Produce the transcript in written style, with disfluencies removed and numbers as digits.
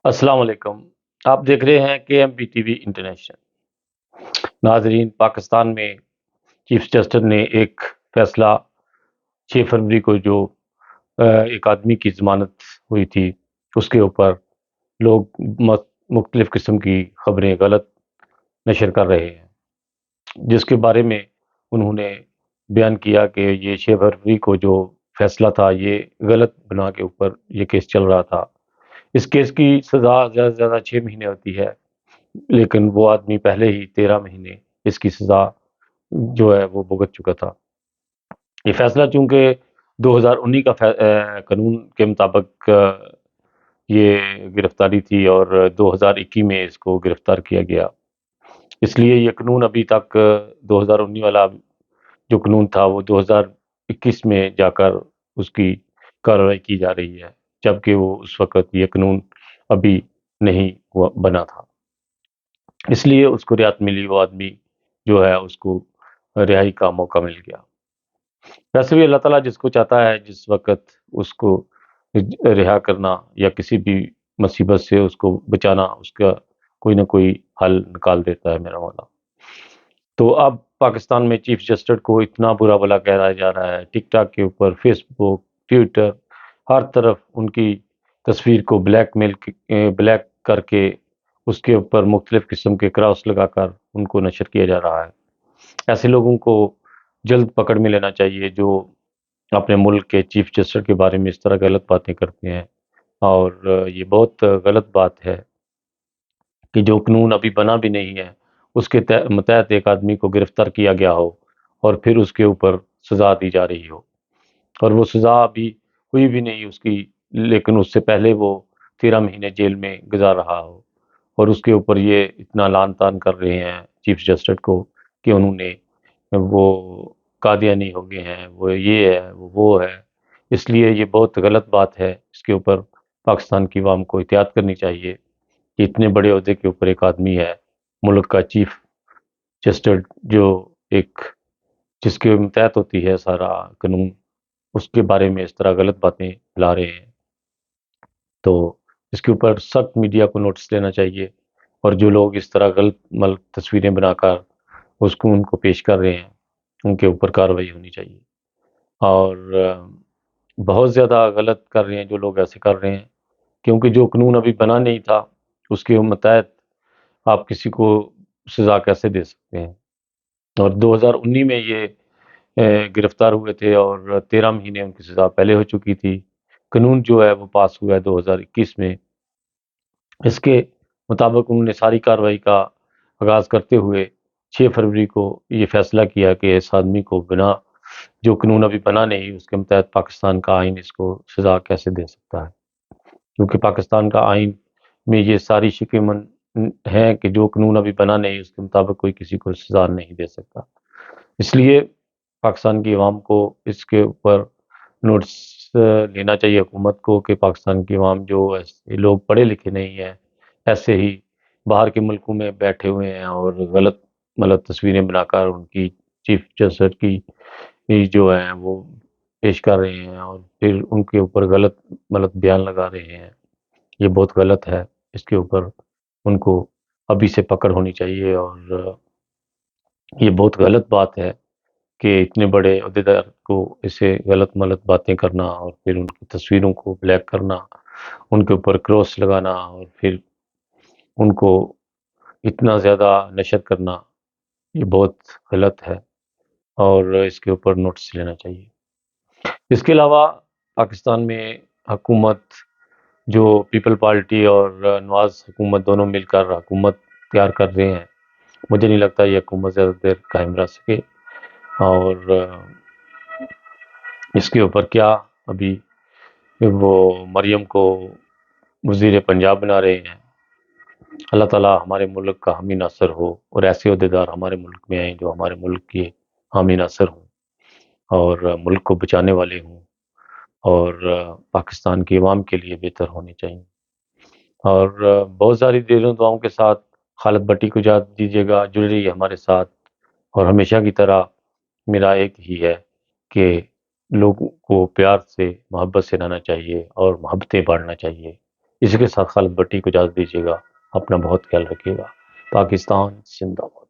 السلام علیکم۔ آپ دیکھ رہے ہیں کے M P T V international. ناظرین، پاکستان میں چیف جسٹس نے ایک فیصلہ 6 فروری کو جو ایک آدمی کی ضمانت ہوئی تھی اس کے اوپر لوگ مختلف قسم کی خبریں غلط نشر کر رہے ہیں، جس کے بارے میں انہوں نے بیان کیا کہ یہ 6 فروری کو جو فیصلہ تھا یہ غلط بنا کے اوپر یہ کیس چل رہا تھا۔ اس کیس کی سزا زیادہ سے زیادہ 6 مہینے ہوتی ہے، لیکن وہ آدمی پہلے ہی 13 مہینے اس کی سزا جو ہے وہ بھگت چکا تھا۔ یہ فیصلہ چونکہ 2019 کا قانون کے مطابق یہ گرفتاری تھی اور 2021 میں اس کو گرفتار کیا گیا، اس لیے یہ قانون ابھی تک 2019 والا جو قانون تھا وہ 2021 میں جا کر اس کی کارروائی کی جا رہی ہے، جبکہ وہ اس وقت یہ قانون ابھی نہیں بنا تھا، اس لیے اس کو رعایت ملی۔ وہ آدمی جو ہے اس کو رہائی کا موقع مل گیا۔ ویسے بھی اللہ تعالیٰ جس کو چاہتا ہے جس وقت اس کو رہا کرنا یا کسی بھی مصیبت سے اس کو بچانا، اس کا کوئی نہ کوئی حل نکال دیتا ہے میرا مولا۔ تو اب پاکستان میں چیف جسٹس کو اتنا برا بلا کہا جا رہا ہے، ٹک ٹاک کے اوپر، فیس بک، ٹویٹر، ہر طرف ان کی تصویر کو بلیک کر کے اس کے اوپر مختلف قسم کے کراس لگا کر ان کو نشر کیا جا رہا ہے۔ ایسے لوگوں کو جلد پکڑ میں لینا چاہیے جو اپنے ملک کے چیف جسٹس کے بارے میں اس طرح غلط باتیں کرتے ہیں، اور یہ بہت غلط بات ہے کہ جو قانون ابھی بنا بھی نہیں ہے اس کے متحد ایک آدمی کو گرفتار کیا گیا ہو اور پھر اس کے اوپر سزا دی جا رہی ہو، اور وہ سزا ابھی ہوئی بھی نہیں اس کی، لیکن اس سے پہلے وہ 13 مہینے جیل میں گزار رہا ہو، اور اس کے اوپر یہ اتنا لعن طعن کر رہے ہیں چیف جسٹس کو کہ انہوں نے وہ قادیانی ہو گئے ہیں، وہ یہ ہے وہ ہے۔ اس لیے یہ بہت غلط بات ہے، اس کے اوپر پاکستان کی عوام کو احتیاط کرنی چاہیے کہ اتنے بڑے عہدے کے اوپر ایک آدمی ہے، ملک کا چیف جسٹس، جو ایک جس کے متحد ہوتی ہے سارا قانون، اس کے بارے میں اس طرح غلط باتیں پھیلا رہے ہیں۔ تو اس کے اوپر سخت میڈیا کو نوٹس لینا چاہیے، اور جو لوگ اس طرح غلط تصویریں بنا کر ان کو پیش کر رہے ہیں ان کے اوپر کارروائی ہونی چاہیے۔ اور بہت زیادہ غلط کر رہے ہیں جو لوگ ایسے کر رہے ہیں، کیونکہ جو قانون ابھی بنا نہیں تھا اس کے متحد آپ کسی کو سزا کیسے دے سکتے ہیں؟ اور 2019 میں یہ گرفتار ہوئے تھے اور 13 مہینے ان کی سزا پہلے ہو چکی تھی۔ قانون جو ہے وہ پاس ہوا ہے 2021 میں، اس کے مطابق انہوں نے ساری کارروائی کا آغاز کرتے ہوئے 6 فروری کو یہ فیصلہ کیا کہ اس آدمی کو بنا جو قانون ابھی بنا نہیں اس کے متحد پاکستان کا آئین اس کو سزا کیسے دے سکتا ہے، کیونکہ پاکستان کا آئین میں یہ ساری شکمن ہیں کہ جو قانون ابھی بنا نہیں اس کے مطابق کوئی کسی کو سزا نہیں دے سکتا۔ اس لیے پاکستان کی عوام کو اس کے اوپر نوٹس لینا چاہیے حکومت کو کہ پاکستان کی عوام جو ایسے لوگ پڑھے لکھے نہیں ہیں، ایسے ہی باہر کے ملکوں میں بیٹھے ہوئے ہیں اور غلط تصویریں بنا کر ان کی چیف جسٹس کی جو ہیں وہ پیش کر رہے ہیں اور پھر ان کے اوپر غلط بیان لگا رہے ہیں، یہ بہت غلط ہے۔ اس کے اوپر ان کو ابھی سے پکڑ ہونی چاہیے، اور یہ بہت غلط بات ہے کہ اتنے بڑے عہدیدار کو اسے غلط باتیں کرنا اور پھر ان کی تصویروں کو بلیک کرنا، ان کے اوپر کراس لگانا اور پھر ان کو اتنا زیادہ نشر کرنا، یہ بہت غلط ہے اور اس کے اوپر نوٹس لینا چاہیے۔ اس کے علاوہ پاکستان میں حکومت جو پیپل پارٹی اور نواز حکومت دونوں مل کر حکومت تیار کر رہے ہیں، مجھے نہیں لگتا یہ حکومت زیادہ دیر قائم رہ سکے، اور اس کے اوپر کیا ابھی وہ مریم کو وزیر پنجاب بنا رہے ہیں۔ اللہ تعالیٰ ہمارے ملک کا حامی ناصر ہو اور ایسے عہدیدار ہمارے ملک میں آئیں جو ہمارے ملک کے حامی ناصر ہوں اور ملک کو بچانے والے ہوں اور پاکستان کی عوام کے لیے بہتر ہونے چاہیے۔ اور بہت ساری دیروں دعاؤں کے ساتھ خالد بٹی کو اجازت دیجیے گا، جڑ رہی ہے ہمارے ساتھ، اور ہمیشہ کی طرح میرا ایک ہی ہے کہ لوگوں کو پیار سے محبت سے رہنا چاہیے اور محبتیں بانٹنا چاہیے۔ اسی کے ساتھ خالد بٹی کو اجازت دیجیے گا. اپنا بہت خیال رکھیے گا. پاکستان زندہ باد.